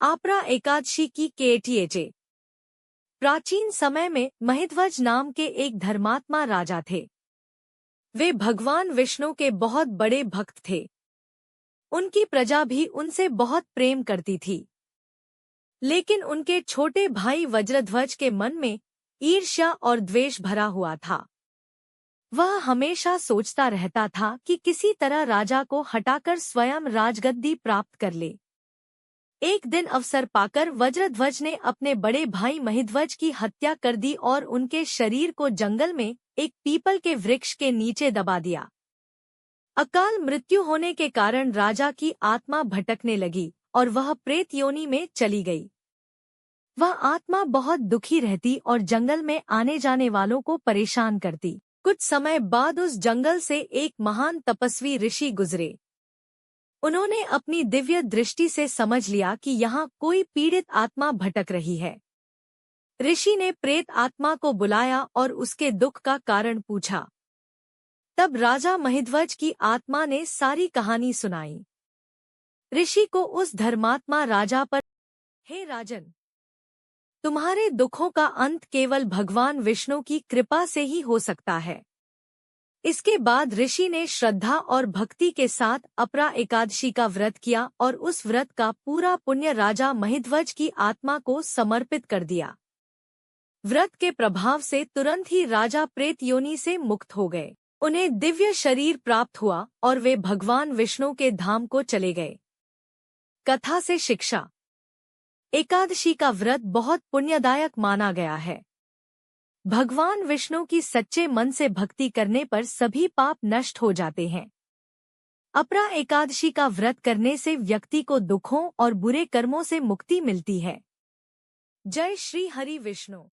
आपरा एकादशी की केटीएचे। प्राचीन समय में महिध्वज नाम के एक धर्मात्मा राजा थे। वे भगवान विष्णु के बहुत बड़े भक्त थे। उनकी प्रजा भी उनसे बहुत प्रेम करती थी। लेकिन उनके छोटे भाई वज्रध्वज के मन में ईर्ष्या और द्वेष भरा हुआ था। वह हमेशा सोचता रहता था कि किसी तरह राजा को हटाकर स्वयं राजगद्दी प्राप्त कर ले। एक दिन अवसर पाकर वज्रध्वज ने अपने बड़े भाई महिध्वज की हत्या कर दी और उनके शरीर को जंगल में एक पीपल के वृक्ष के नीचे दबा दिया। अकाल मृत्यु होने के कारण राजा की आत्मा भटकने लगी और वह प्रेत योनि में चली गई। वह आत्मा बहुत दुखी रहती और जंगल में आने जाने वालों को परेशान करती। कुछ समय बाद उस जंगल से एक महान तपस्वी ऋषि गुजरे। उन्होंने अपनी दिव्य दृष्टि से समझ लिया कि यहाँ कोई पीड़ित आत्मा भटक रही है। ऋषि ने प्रेत आत्मा को बुलाया और उसके दुख का कारण पूछा। तब राजा महिध्वज की आत्मा ने सारी कहानी सुनाई। ऋषि को उस धर्मात्मा राजा पर, हे राजन, तुम्हारे दुखों का अंत केवल भगवान विष्णु की कृपा से ही हो सकता है। इसके बाद ऋषि ने श्रद्धा और भक्ति के साथ अपरा एकादशी का व्रत किया और उस व्रत का पूरा पुण्य राजा महिध्वज की आत्मा को समर्पित कर दिया। व्रत के प्रभाव से तुरंत ही राजा प्रेत योनि से मुक्त हो गए। उन्हें दिव्य शरीर प्राप्त हुआ और वे भगवान विष्णु के धाम को चले गए। कथा से शिक्षा। एकादशी का व्रत बहुत पुण्यदायक माना गया है। भगवान विष्णु की सच्चे मन से भक्ति करने पर सभी पाप नष्ट हो जाते हैं। अपरा एकादशी का व्रत करने से व्यक्ति को दुखों और बुरे कर्मों से मुक्ति मिलती है। जय श्री हरि विष्णु।